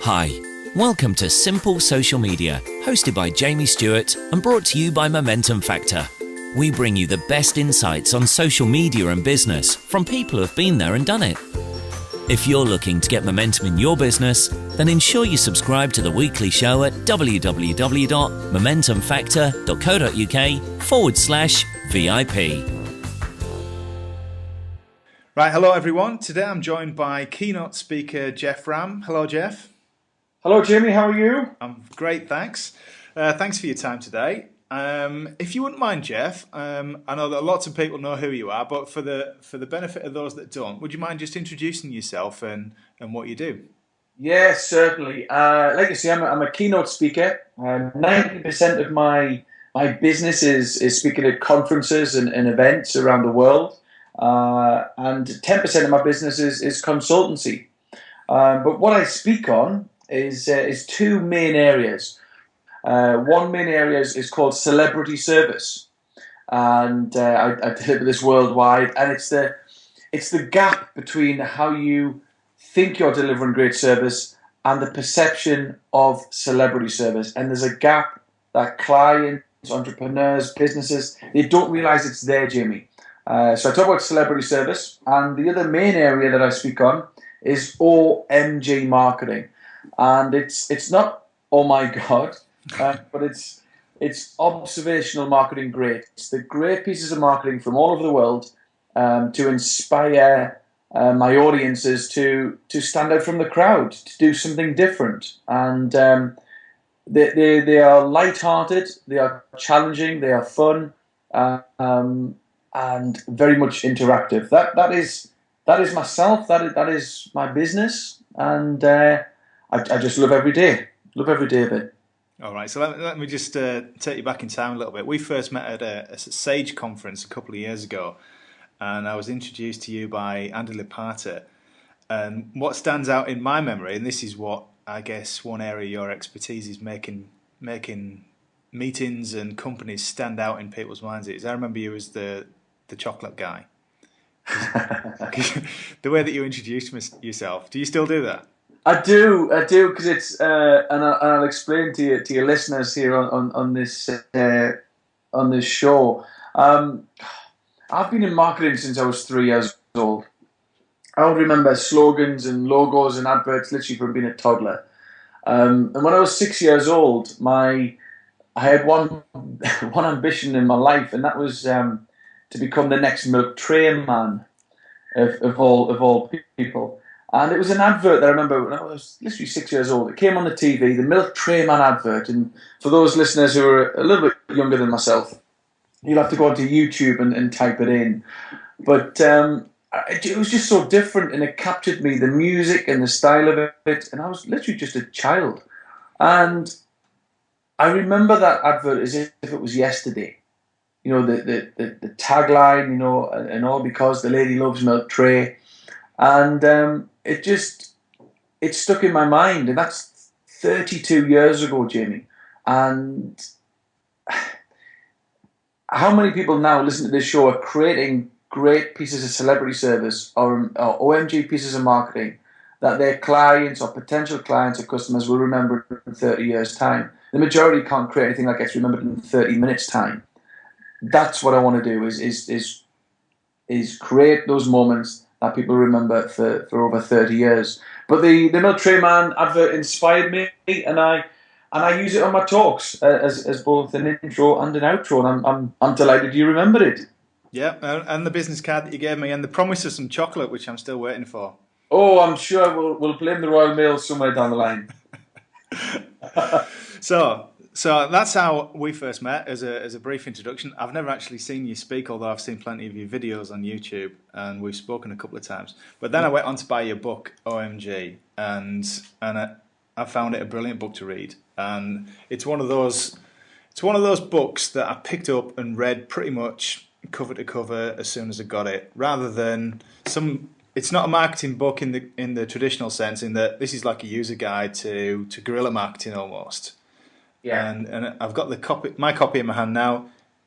Hi, welcome to Simple Social Media, hosted by Jamie Stewart and brought to you by Momentum Factor. We bring you the best insights on social media and business from people who have been there and done it. If you're looking to get momentum in your business, then ensure you subscribe to the weekly show at www.momentumfactor.co.uk/VIP. Right, hello everyone. Today I'm joined by keynote speaker Geoff Ramm. Hello, Geoff. Hello, Jimmy. How are you? I'm great, thanks. Thanks for your time today. If you wouldn't mind, Geoff, I know that lots of people know who you are, but for the benefit of those that don't, would you mind just introducing yourself and what you do? Yes, certainly. Like you say, I'm a keynote speaker. 90% of my business is speaking at conferences and events around the world. And 10% of my business is consultancy. But what I speak on is two main areas. One main area is called celebrity service, and I deliver this worldwide. And it's the gap between how you think you're delivering great service and the perception of celebrity service. And there's a gap that clients, entrepreneurs, businesses, they don't realize it's there, Jamie. So I talk about celebrity service, and the other main area that I speak on is OMG marketing, and it's not oh my god, but it's observational marketing great. It's the great pieces of marketing from all over the world to inspire my audiences to stand out from the crowd, to do something different, and they are light-hearted, they are challenging, they are fun. And very much interactive. That is myself. That is my business, and I just love every day. Love every day of it. All right. So let me just take you back in time a little bit. We first met at a Sage conference a couple of years ago, and I was introduced to you by Andy Lepata. And what stands out in my memory, and this is what I guess one area of your expertise is making meetings and companies stand out in people's minds, is I remember you as the chocolate guy. The way that you introduced yourself. Do you still do that? I do, because it's and I'll explain to your listeners here on this show. I've been in marketing since I was 3 years old. I would remember slogans and logos and adverts literally from being a toddler. And when I was 6 years old, I had one ambition in my life, and that was to become the next milk tray man of all people. And it was an advert that I remember when I was literally 6 years old. It came on the TV, the milk tray man advert. And for those listeners who are a little bit younger than myself, you'll have to go onto YouTube and type it in. But it was just so different, and it captured me, the music and the style of it. And I was literally just a child. And I remember that advert as if it was yesterday. You know, the tagline, you know, and all because the lady loves milk tray. And it stuck in my mind. And that's 32 years ago, Jamie. And how many people now listen to this show are creating great pieces of celebrity service or OMG pieces of marketing that their clients or potential clients or customers will remember in 30 years' time? The majority can't create anything that gets remembered in 30 minutes' time. That's what I want to do is create those moments that people remember for over 30 years. But the milk tray man advert inspired me, and I use it on my talks as both an intro and an outro, and I'm delighted you remembered it. Yeah, and the business card that you gave me, and the promise of some chocolate, which I'm still waiting for. Oh, I'm sure we'll blame the Royal Mail somewhere down the line. So that's how we first met, as a brief introduction. I've never actually seen you speak, although I've seen plenty of your videos on YouTube, and we've spoken a couple of times. But then I went on to buy your book, OMG, and I found it a brilliant book to read. And it's one of those books that I picked up and read pretty much cover to cover as soon as I got it, rather than some. It's not a marketing book in the traditional sense, in that this is like a user guide to guerrilla marketing almost. Yeah. And I've got my copy in my hand now.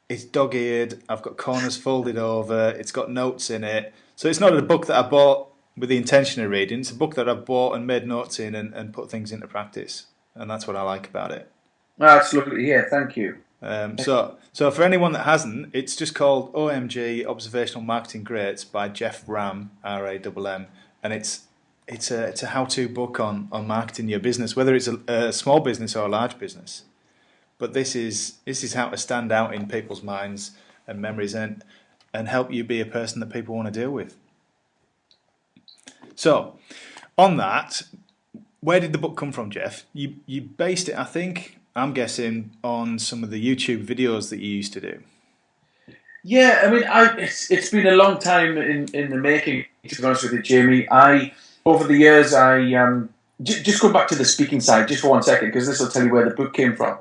It's dog-eared. I've got corners folded over. It's got notes in it. So it's not a book that I bought with the intention of reading. It's a book that I've bought and made notes in and put things into practice, and that's what I like about it. That's lovely to hear. Thank you. So for anyone that hasn't, it's just called OMG Observational Marketing Greats by Geoff Ramm, Ramm, and it's a how-to book on marketing your business, whether it's a small business or a large business. But this is how to stand out in people's minds and memories and help you be a person that people want to deal with. So, on that, where did the book come from, Geoff? You based it, I think, I'm guessing, on some of the YouTube videos that you used to do. Yeah, I mean, it's been a long time in the making, to be honest with you, Jamie. Over the years, just go back to the speaking side just for 1 second, because this will tell you where the book came from.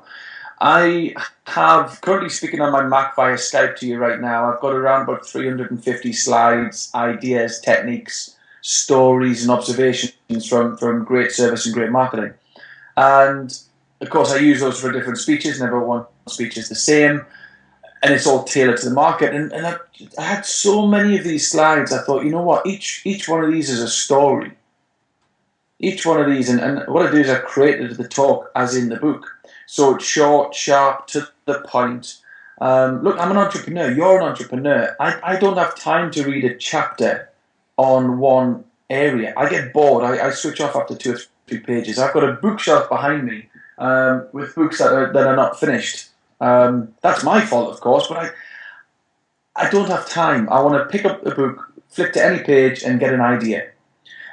I have currently speaking on my Mac via Skype to you right now. I've got around about 350 slides, ideas, techniques, stories, and observations from great service and great marketing. And of course, I use those for different speeches. Never one speech is the same, and it's all tailored to the market. And I had so many of these slides. I thought, you know what? Each one of these is a story. Each one of these, and what I do is I created the talk as in the book. So it's short, sharp, to the point. Look, I'm an entrepreneur. You're an entrepreneur. I don't have time to read a chapter on one area. I get bored. I switch off after 2 or 3 pages. I've got a bookshelf behind me with books that are not finished. That's my fault, of course, but I don't have time. I want to pick up a book, flip to any page, and get an idea.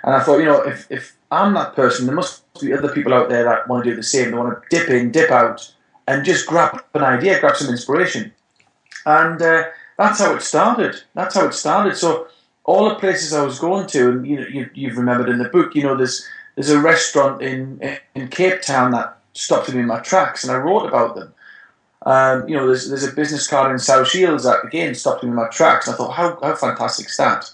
And I thought, you know, if I'm that person, there must be other people out there that want to do the same. They want to dip in, dip out, and just grab an idea, grab some inspiration. And that's how it started. That's how it started. So all the places I was going to, and you've remembered in the book, you know, there's a restaurant in Cape Town that stopped me in my tracks, and I wrote about them. You know, there's a business card in South Shields that again stopped me in my tracks. I thought, how fantastic is that?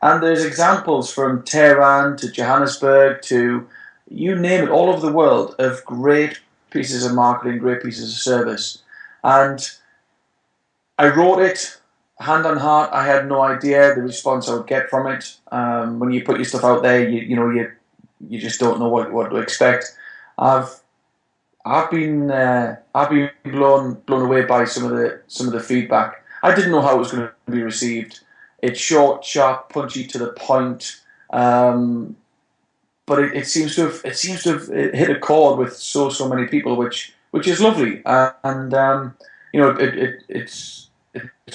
And there's examples from Tehran to Johannesburg to you name it, all over the world, of great pieces of marketing, great pieces of service. And I wrote it hand on heart. I had no idea the response I would get from it. When you put your stuff out there, you just don't know what to expect. I've been blown away by some of the feedback. I didn't know how it was going to be received. It's short, sharp, punchy, to the point. But it seems to have hit a chord with so many people, which is lovely. You know, it's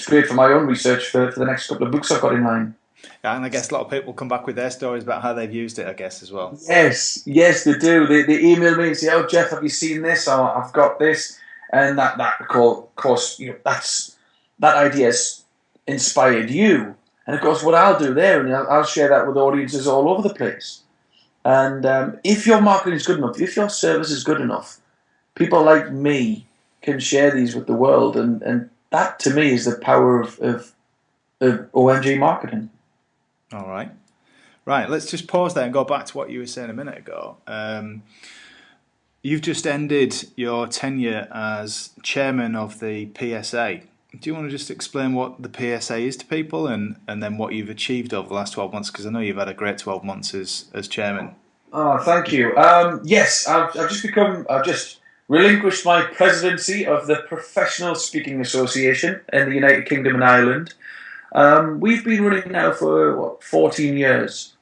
great for my own research for the next couple of books I've got in line. Yeah, and I guess a lot of people come back with their stories about how they've used it, I guess, as well. Yes, they do. They email me and say, "Oh, Geoff, have you seen this? Or I've got this," and that of course, you know, that idea's inspired you. And of course, what I'll do there, and I'll share that with audiences all over the place. And if your marketing is good enough, if your service is good enough, people like me can share these with the world, and that to me is the power of OMG marketing. All right. Right, let's just pause there and go back to what you were saying a minute ago. You've just ended your tenure as chairman of the PSA. Do you want to just explain what the PSA is to people and then what you've achieved over the last 12 months? Because I know you've had a great 12 months as chairman. Oh, thank you. Yes, I've just relinquished my presidency of the Professional Speaking Association in the United Kingdom and Ireland. We've been running now for 14 years,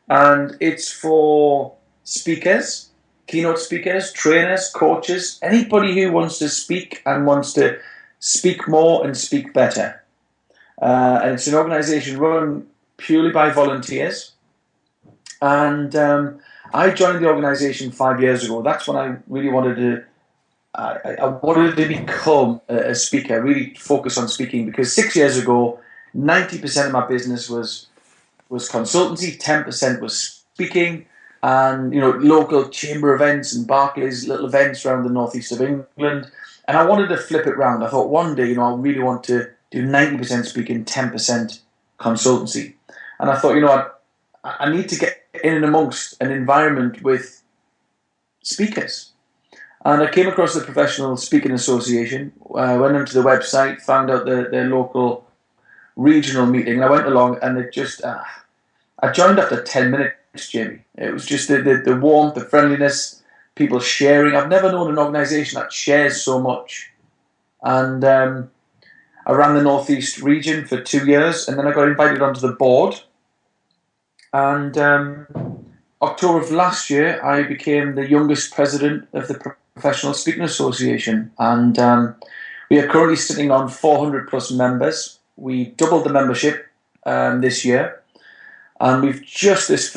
and it's for speakers, keynote speakers, trainers, coaches, anybody who wants to speak and wants to speak more and speak better. And it's an organisation run purely by volunteers. And I joined the organisation 5 years ago. That's when I really wanted to. I wanted to become a speaker, really focus on speaking, because 6 years ago, 90% of my business was consultancy, 10% was speaking, and local chamber events and Barclays little events around the northeast of England. And I wanted to flip it round. I thought one day, I really want to do 90% speaking, 10% consultancy. And I thought, I need to get in and amongst an environment with speakers. And I came across the Professional Speaking Association, went onto the website, found out their local regional meeting, and I went along, and it just I joined after 10 minutes, Jamie. It was just the warmth, the friendliness, people sharing. I've never known an organisation that shares so much. And I ran the Northeast region for 2 years, and then I got invited onto the board. And October of last year, I became the youngest president of the Professional Speaking Association. And we are currently sitting on 400 plus members. We doubled the membership this year. And we've just this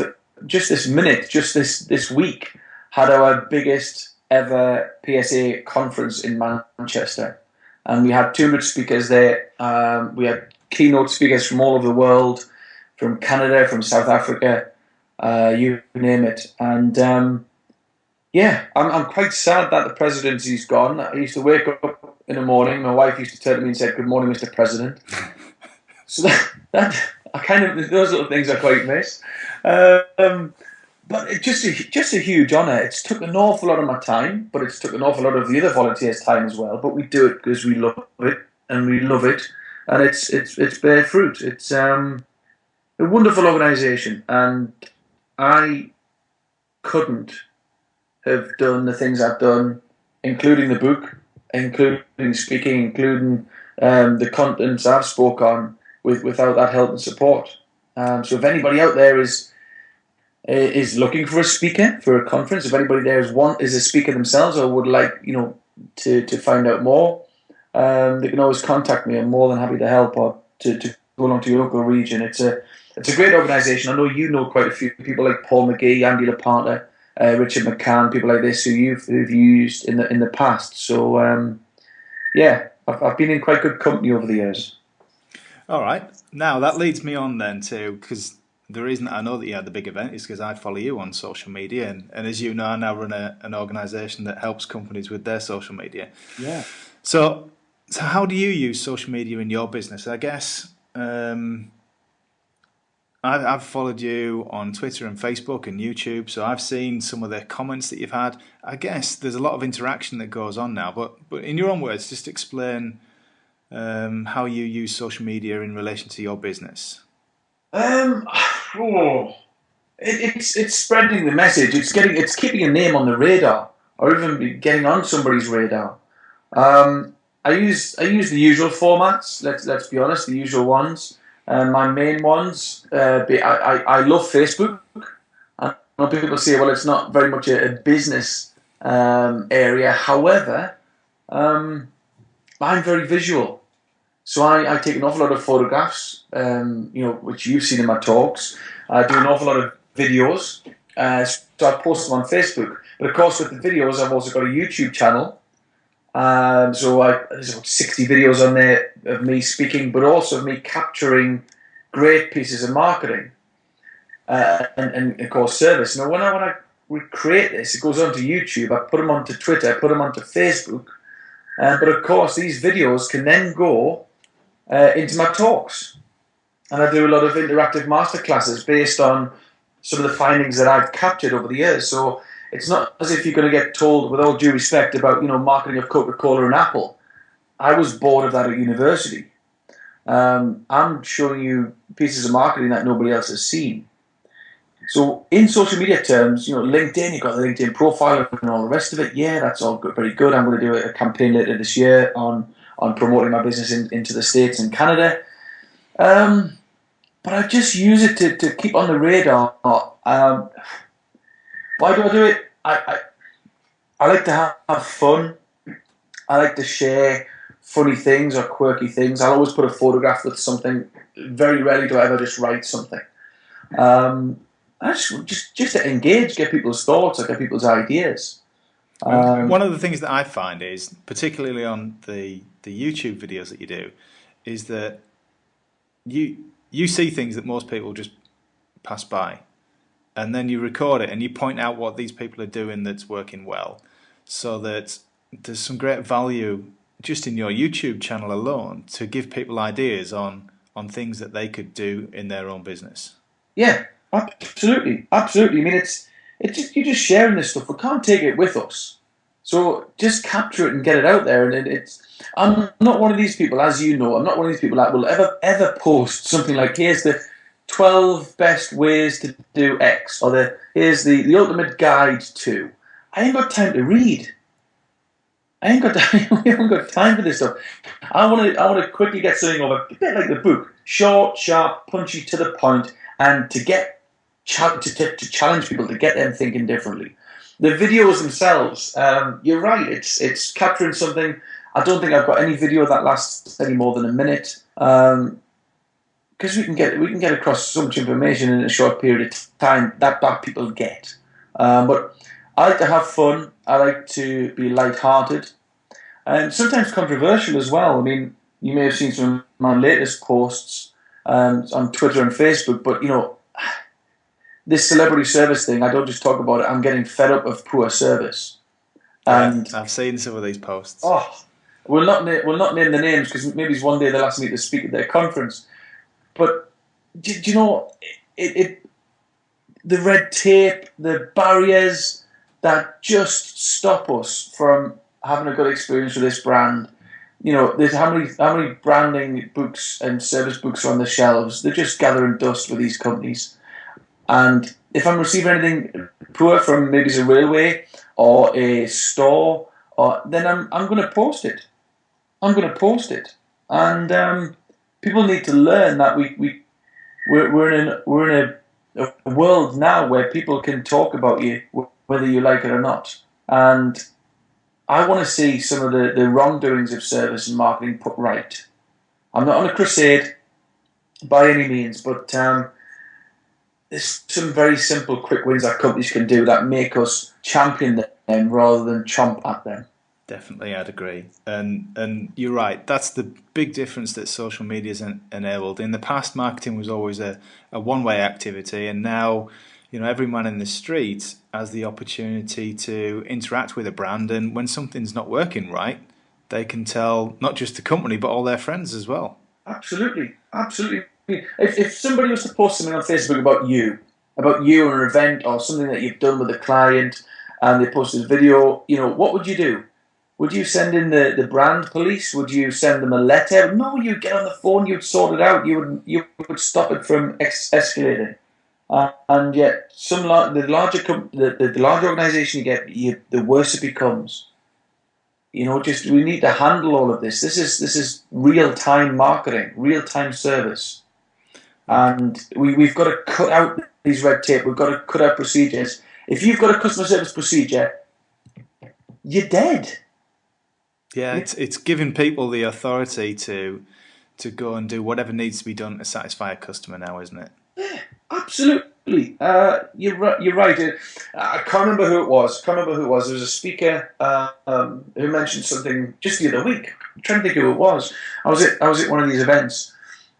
week, had our biggest ever PSA conference in Manchester. And we had 200 speakers there. We had keynote speakers from all over the world, from Canada, from South Africa, you name it. And I'm quite sad that the presidency's gone. I used to wake up in the morning, my wife used to turn to me and say, "Good morning, Mr. President." So that I kind of, those little things I quite miss. But it's just a huge honour. It's took an awful lot of my time, but it's took an awful lot of the other volunteers' time as well. But we do it because we love it, and we love it, and it's bear fruit. It's a wonderful organisation, and I couldn't have done the things I've done, including the book, including speaking, including the contents I've spoke on, without that help and support. So if anybody out there is looking for a speaker for a conference, if anybody there is a speaker themselves or would like to find out more, they can always contact me. I'm more than happy to help or to go along to your local region. It's a great organisation. I know you know quite a few people like Paul McGee, Andy LaParta, Richard McCann, people like this who've used in the past. So I've been in quite good company over the years. All right. Now that leads me on then to, because the reason I know that you had the big event is because I follow you on social media, and as you know, I now run an organisation that helps companies with their social media. Yeah. So how do you use social media in your business? I guess I've followed you on Twitter and Facebook and YouTube, so I've seen some of the comments that you've had. I guess there's a lot of interaction that goes on now, but in your own words, just explain how you use social media in relation to your business. It's spreading the message. It's keeping a name on the radar, or even getting on somebody's radar. I use the usual formats. Let's be honest, the usual ones. My main ones. I love Facebook. I know people say, well, it's not very much a business area. However, I'm very visual. So I take an awful lot of photographs, which you've seen in my talks. I do an awful lot of videos, so I post them on Facebook. But of course, with the videos, I've also got a YouTube channel. There's about 60 videos on there of me speaking, but also of me capturing great pieces of marketing and of course service. Now, when I recreate this, it goes onto YouTube. I put them onto Twitter. I put them onto Facebook. But of course, these videos can then go into my talks, and I do a lot of interactive masterclasses based on some of the findings that I've captured over the years. So it's not as if you're going to get told, with all due respect, about marketing of Coca-Cola and Apple. I was bored of that at university. I'm showing you pieces of marketing that nobody else has seen. So in social media terms, LinkedIn, you've got the LinkedIn profile and all the rest of it. Yeah, that's all good, very good. I'm going to do a campaign later this year on promoting my business into the States and Canada. But I just use it to keep on the radar. Why do I do it? I like to have fun. I like to share funny things or quirky things. I'll always put a photograph with something. Very rarely do I ever just write something. I just to engage, get people's thoughts, get people's ideas. One of the things that I find is, particularly on the YouTube videos that you do, is that you see things that most people just pass by, and then you record it and you point out what these people are doing that's working well, so that there's some great value just in your YouTube channel alone to give people ideas on things that they could do in their own business. Yeah, absolutely. I mean, it's just, you're just sharing this stuff. We can't take it with us, so just capture it and get it out there. And I'm not one of these people, as you know, I'm not one of these people that will ever post something like, here's the 12 best ways to do X, or here's the ultimate guide to. I ain't got time to read. I ain't got time. We haven't got time for this stuff. I want to quickly get something over, a bit like the book, short, sharp, punchy, to the point, and to challenge people, to get them thinking differently. The videos themselves, you're right. It's capturing something. I don't think I've got any video that lasts any more than a minute, because we can get across so much information in a short period of time that people get. But I like to have fun. I like to be light-hearted, and sometimes controversial as well. I mean, you may have seen some of my latest posts on Twitter and Facebook, but this celebrity service thing, I don't just talk about it. I'm getting fed up of poor service. And I've seen some of these posts. Oh, we'll not name the names, because maybe one day they'll ask me to speak at their conference. But do you know the red tape, the barriers that just stop us from having a good experience with this brand? There's how many branding books and service books are on the shelves. They're just gathering dust with these companies. And if I'm receiving anything poor from maybe a railway or a store, then I'm going to post it. I'm going to post it. And people need to learn that we're in a world now where people can talk about you whether you like it or not. And I want to see some of the wrongdoings of service and marketing put right. I'm not on a crusade by any means, but there's some very simple, quick wins that companies can do that make us champion them rather than chomp at them. Definitely, I'd agree. And you're right. That's the big difference that social media's enabled. In the past, marketing was always a one-way activity, and now, every man in the street has the opportunity to interact with a brand, and when something's not working right, they can tell not just the company but all their friends as well. Absolutely, absolutely. If somebody was to post something on Facebook about you or an event or something that you've done with a client, and they posted a video, what would you do? Would you send in the brand police? Would you send them a letter? No, you'd get on the phone, you'd sort it out, you would stop it from escalating. And yet, the larger organisation you get, the worse it becomes. We need to handle all of this. This is real time marketing, real time service, and we've got to cut out these red tape. We've got to cut out procedures. If you've got a customer service procedure, you're dead. Yeah, it's giving people the authority to go and do whatever needs to be done to satisfy a customer now, isn't it? Yeah, absolutely. You're right. I can't remember who it was. There was a speaker who mentioned something just the other week. I'm trying to think who it was. I was at one of these events,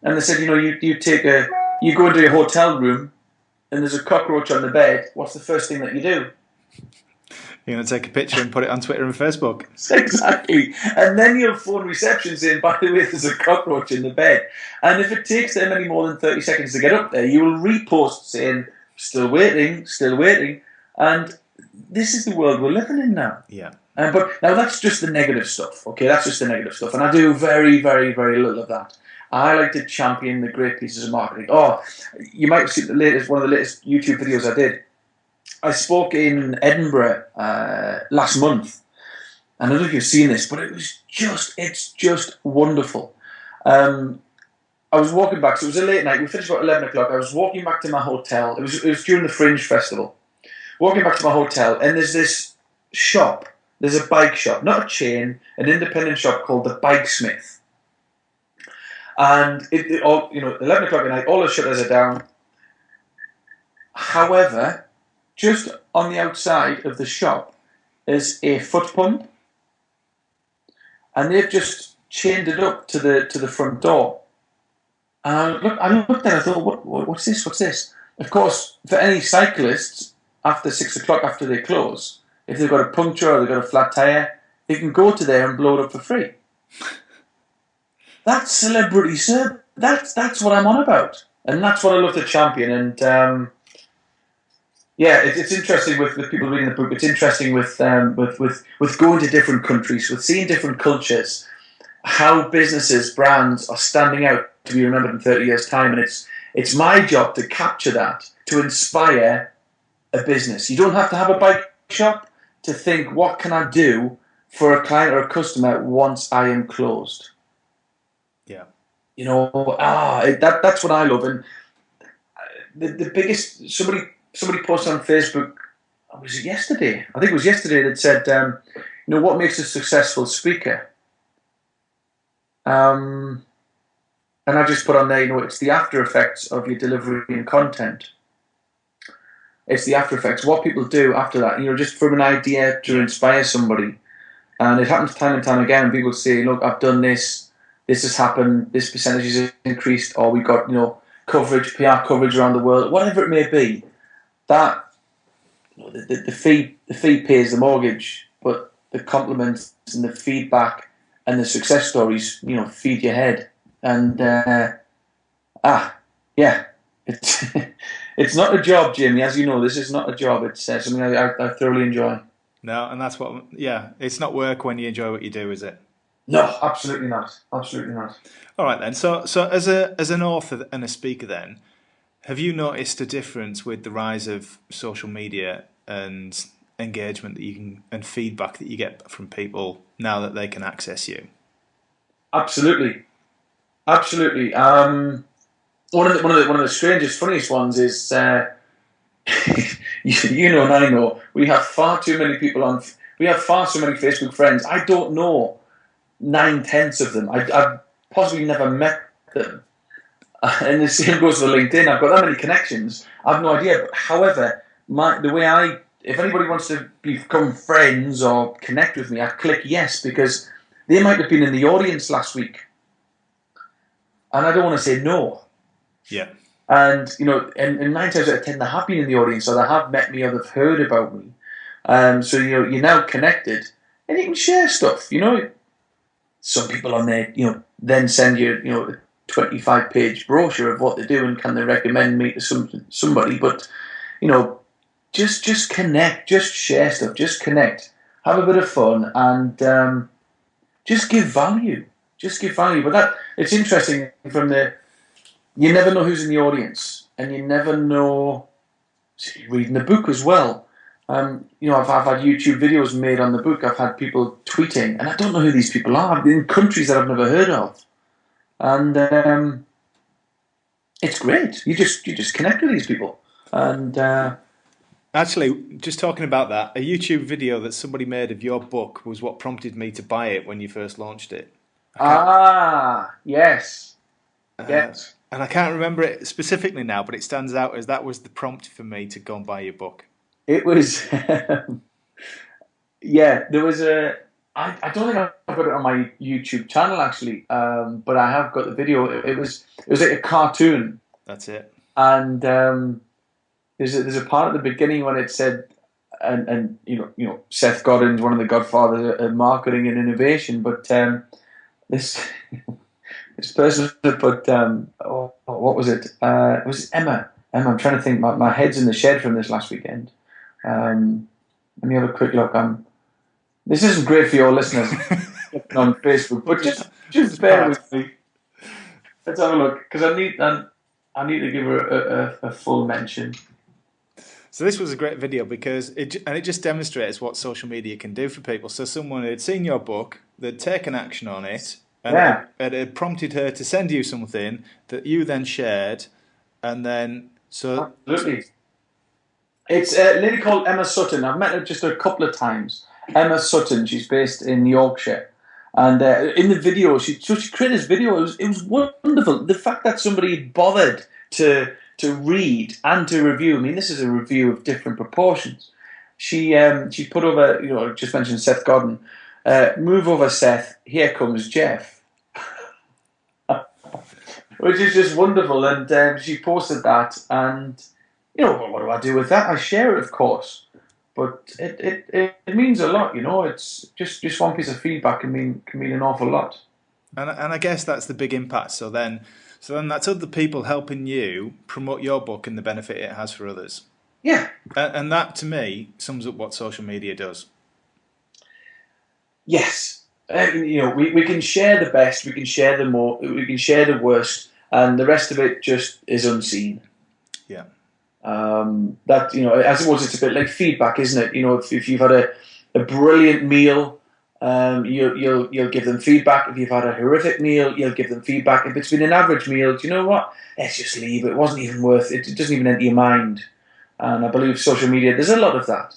and they said, you go into your hotel room, and there's a cockroach on the bed. What's the first thing that you do? You're going to take a picture and put it on Twitter and Facebook. Exactly. And then you'll phone reception saying, by the way, there's a cockroach in the bed. And if it takes them any more than 30 seconds to get up there, you will repost saying, still waiting. And this is the world we're living in now. Yeah. But now that's just the negative stuff, okay? That's just the negative stuff. And I do very, very, very little of that. I like to champion the great pieces of marketing. Oh, you might have seen one of the latest YouTube videos I did. I spoke in Edinburgh last month, and I don't know if you've seen this, but it's just wonderful. I was walking back, so it was a late night. We finished about 11 o'clock. I was walking back to my hotel. It was during the Fringe Festival. Walking back to my hotel, and there's this shop. There's a bike shop, not a chain, an independent shop called the Bikesmith. And 11 o'clock at night, all the shutters are down. However, just on the outside of the shop is a foot pump, and they've just chained it up to the front door. And I looked at it, I thought, what's this? What's this? Of course, for any cyclists, after 6 o'clock, after they close, if they've got a puncture or they've got a flat tyre, they can go to there and blow it up for free. That's celebrity service. That's what I'm on about, and that's what I love to champion. And yeah, it's interesting with people reading the book. It's interesting with going to different countries, with seeing different cultures, how businesses, brands are standing out to be remembered in 30 years' time, and It's my job to capture that, to inspire a business. You don't have to have a bike shop to think, what can I do for a client or a customer once I am closed? Yeah. You know, that's what I love. And the biggest, somebody posted on Facebook, was it yesterday? I think it was yesterday, that said, what makes a successful speaker? And I just put on there, it's the after effects of your delivery and content. It's the after effects, what people do after that, just from an idea to inspire somebody. And it happens time and time again. People say, look, I've done this has happened, this percentage has increased, or we got, coverage, PR coverage around the world, whatever it may be. That the fee pays the mortgage, but the compliments and the feedback and the success stories, feed your head. And it's it's not a job, Jimmy. As you know, this is not a job. It's something I thoroughly enjoy. No, and that's what. Yeah, it's not work when you enjoy what you do, is it? No, absolutely not. Absolutely not. All right then. So as an author and a speaker, then, have you noticed a difference with the rise of social media and engagement that you can and feedback that you get from people now that they can access you? Absolutely. One of the strangest, funniest ones is you know and I know, we have far too many people we have far too many Facebook friends. I don't know 9/10 of them. I've possibly never met them. And the same goes for LinkedIn. I've got that many connections. I have no idea. But however, if anybody wants to become friends or connect with me, I click yes, because they might have been in the audience last week. And I don't want to say no. Yeah. And, and 9 times out of 10, they have been in the audience, or they have met me, or they've heard about me. So, you're now connected, and you can share stuff. Some people on there, then send you, a 25-page brochure of what they do and can they recommend me to somebody. But, just connect, just share stuff, just connect, have a bit of fun, and just give value. But it's interesting you never know who's in the audience, and you never know. Reading the book as well. I've had YouTube videos made on the book. I've had people tweeting, and I don't know who these people are. In countries that I've never heard of, and it's great. You just connect with these people, and actually, just talking about that, a YouTube video that somebody made of your book was what prompted me to buy it when you first launched it. Yes. Yes. And I can't remember it specifically now, but it stands out as that was the prompt for me to go and buy your book. It was, there was I don't think I've got it on my YouTube channel actually, but I have got the video. It was like a cartoon. That's it. And there's a part at the beginning when it said, and Seth Godin's one of the godfathers of marketing and innovation, but this person put what was it? It was Emma. I'm trying to think. My head's in the shed from this last weekend. Let me have a quick look. This isn't great for your listeners on Facebook, but just bear with me. Let's have a look, because I need to give her a full mention. So this was a great video because it just demonstrates what social media can do for people. So someone had seen your book, they'd taken action on it, and it had prompted her to send you something that you then shared, and then so absolutely. It's a lady called Emma Sutton. I've met her just a couple of times. Emma Sutton. She's based in Yorkshire, and in the video, she created this video. It was wonderful. The fact that somebody bothered to read and to review. I mean, this is a review of different proportions. She put over. Just mentioned Seth Godin. Move over, Seth. Here comes Geoff. Which is just wonderful. And she posted that, and what do I do with that? I share it, of course, but it means a lot. It's just one piece of feedback can mean an awful lot. And I guess that's the big impact. So then that's other people helping you promote your book and the benefit it has for others. Yeah. And that, to me, sums up what social media does. Yes. We can share the best, we can share the worst, and the rest of it just is unseen. Yeah. That, I suppose it's a bit like feedback, isn't it? If you've had a brilliant meal, you'll give them feedback. If you've had a horrific meal, you'll give them feedback. If it's been an average meal, do you know what? Let's just leave it. It wasn't even worth it. It doesn't even enter your mind. And I believe social media, there's a lot of that.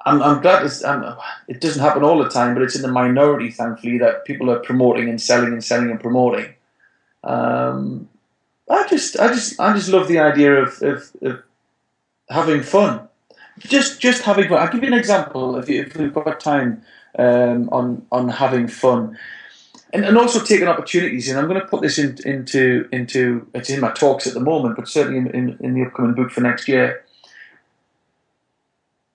I'm glad it doesn't happen all the time, but it's in the minority, thankfully, that people are promoting and selling and promoting. I just love the idea of having fun. Just having fun. I'll give you an example if we've got time on having fun, and also taking opportunities. And I'm going to put this into it's in my talks at the moment, but certainly in the upcoming book for next year.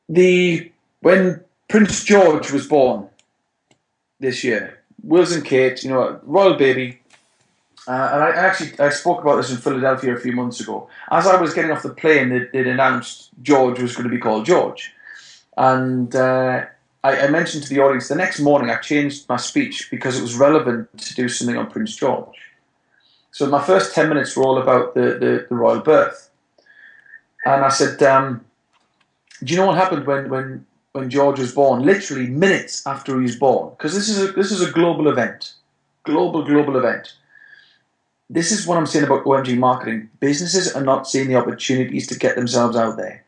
When Prince George was born this year, Wills and Kate, royal baby. And I spoke about this in Philadelphia a few months ago. As I was getting off the plane, they'd announced George was going to be called George. And I mentioned to the audience, the next morning I changed my speech because it was relevant to do something on Prince George. So my first 10 minutes were all about the royal birth. And I said, do you know what happened when George was born? Literally minutes after he was born. Because this is a global event. Global event. This is what I'm saying about OMG marketing. Businesses are not seeing the opportunities to get themselves out there.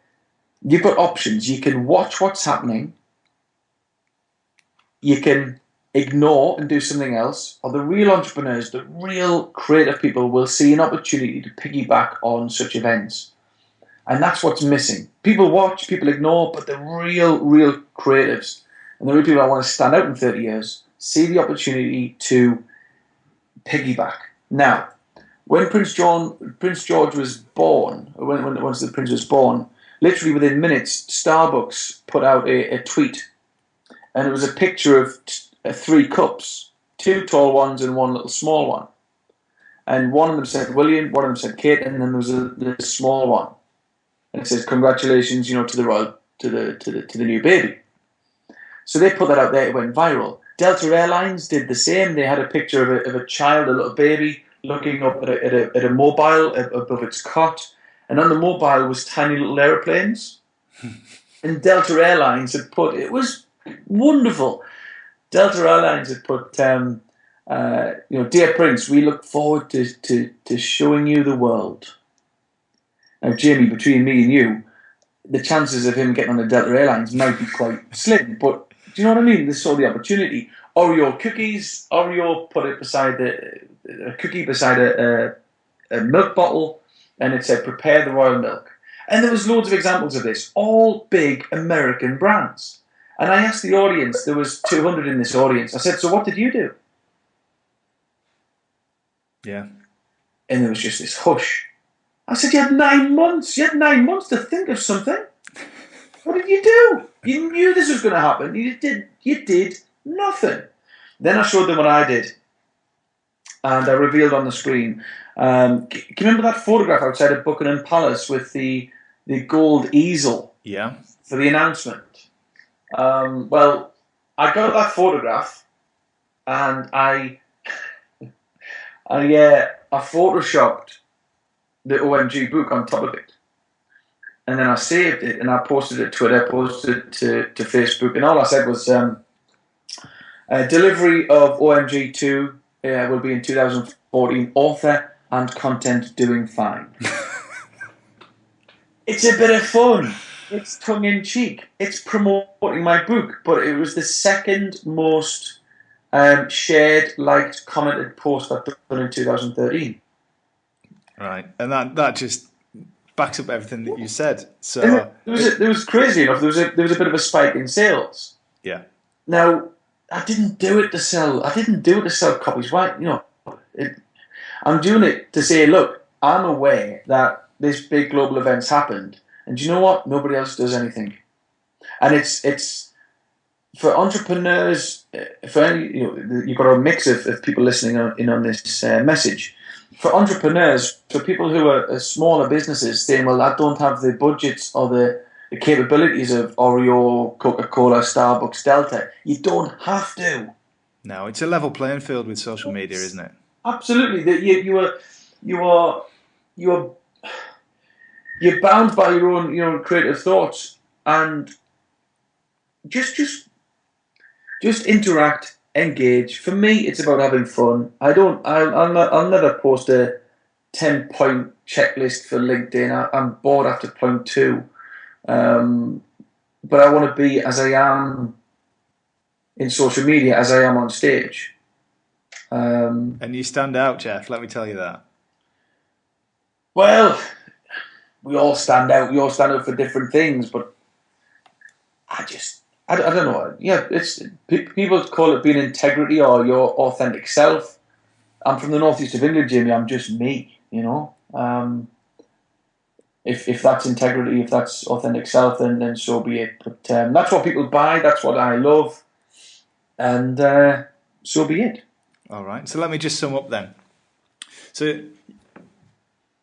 You've got options. You can watch what's happening. You can ignore and do something else. Or the real entrepreneurs, the real creative people will see an opportunity to piggyback on such events. And that's what's missing. People watch, people ignore, but the real creatives and the real people that want to stand out in 30 years see the opportunity to piggyback. Now, when Prince George was born, once the prince was born, literally within minutes, Starbucks put out a tweet, and it was a picture of 3 cups, 2 tall ones and 1 little small one, and one of them said William, one of them said Kate, and then there was the small one, and it says congratulations, to the new baby. So they put that out there. It went viral. Delta Airlines did the same. They had a picture of a child, a little baby, looking up at a mobile above its cot, and on the mobile was tiny little aeroplanes. And Delta Airlines had put, it was wonderful. Delta Airlines had put, dear Prince, we look forward to showing you the world. Now, Jamie, between me and you, the chances of him getting on the Delta Airlines might be quite slim, but do you know what I mean? They saw the opportunity. Oreo cookies. Oreo put it beside a cookie beside a milk bottle, and it said "Prepare the royal milk." And there was loads of examples of this, all big American brands. And I asked the audience. There was 200 in this audience. I said, "So what did you do?" Yeah. And there was just this hush. I said, "You had 9 months. You had 9 months to think of something. What did you do? You knew this was going to happen. You did nothing." Then I showed them what I did, and I revealed on the screen. Can you remember that photograph outside of Buckingham Palace with the gold easel? Yeah. For the announcement. Well, I got that photograph, and I photoshopped the OMG book on top of it. And then I saved it, and I posted it to Twitter, posted it to Facebook, and all I said was, delivery of OMG 2 will be in 2014, author and content doing fine. It's a bit of fun. It's tongue-in-cheek. It's promoting my book, but it was the second most shared, liked, commented post I've done in 2013. Right, and that just backs up everything that you said. So there was crazy enough. There was a bit of a spike in sales. Yeah. Now, I didn't do it to sell. I didn't do it to sell copies. Why? I'm doing it to say, look, I'm aware that this big global event's happened, and do you know what? Nobody else does anything. And it's for entrepreneurs. For any, you've got a mix of people listening in on this message. For entrepreneurs, for people who are smaller businesses saying, well, I don't have the budgets or the capabilities of Oreo, Coca-Cola, Starbucks, Delta. You don't have to. No, it's a level playing field with social media, isn't it? Absolutely. That you're bound by your own creative thoughts, and just interact, engage. For me, it's about having fun. I'll never post a 10-point checklist for LinkedIn. I'm bored after point 2. But I want to be as I am in social media, as I am on stage. And you stand out, Geoff, let me tell you that. Well, we all stand out. We all stand out for different things, but I don't know. Yeah, people call it being integrity or your authentic self. I'm from the northeast of England, Jimmy. I'm just me, you know. If that's integrity, if that's authentic self, then so be it. But that's what people buy. That's what I love, and so be it. All right. So let me just sum up then. So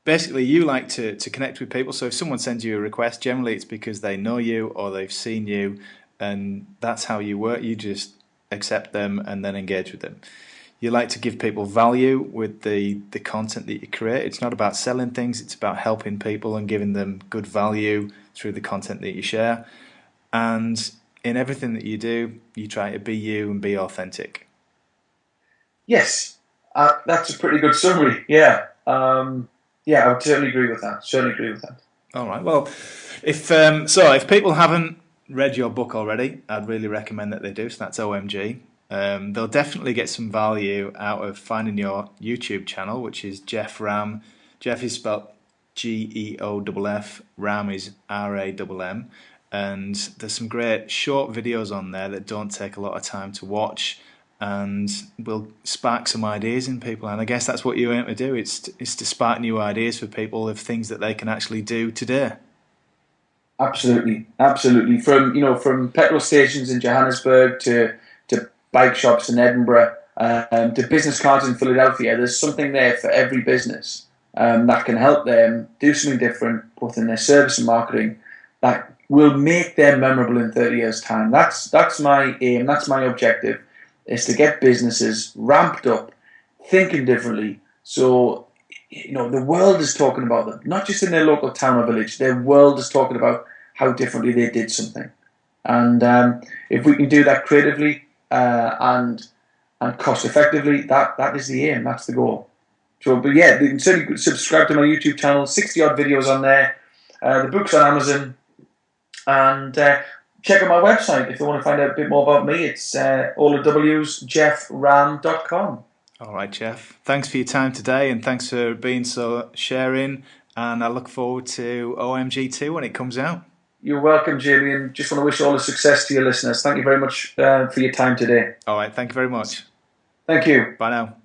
basically, you like to connect with people. So if someone sends you a request, generally it's because they know you or they've seen you, and that's how you work. You just accept them and then engage with them. You like to give people value with the content that you create. It's not about selling things, it's about helping people and giving them good value through the content that you share. And in everything that you do, you try to be you and be authentic. Yes, that's a pretty good summary. Yeah, I would certainly agree with that. All right. Well, if people haven't read your book already, I'd really recommend that they do. So that's OMG. They'll definitely get some value out of finding your YouTube channel, which is Geoff Ramm. Geoff is spelled Geoff. Ramm is Ramm. And there's some great short videos on there that don't take a lot of time to watch and will spark some ideas in people. And I guess that's what you aim to do. It's to spark new ideas for people of things that they can actually do today. Absolutely. From petrol stations in Johannesburg to bike shops in Edinburgh, to business cards in Philadelphia. There's something there for every business that can help them do something different, both in their service and marketing, that will make them memorable in 30 years' time. That's my aim. That's my objective, is to get businesses ramped up, thinking differently. So, the world is talking about them, not just in their local town or village. Their world is talking about how differently they did something. And if we can do that creatively, and cost effectively, that is the aim, that's the goal. So, but yeah, you can certainly subscribe to my YouTube channel, 60 odd videos on there. The book's on Amazon, and check out my website if you want to find out a bit more about me. It's all the W's, geofframm.com. All right, Geoff. Thanks for your time today, and thanks for being so sharing. And I look forward to OMG 2 when it comes out. You're welcome, Jamie, and just want to wish all the success to your listeners. Thank you very much for your time today. All right, thank you very much. Thank you. Bye now.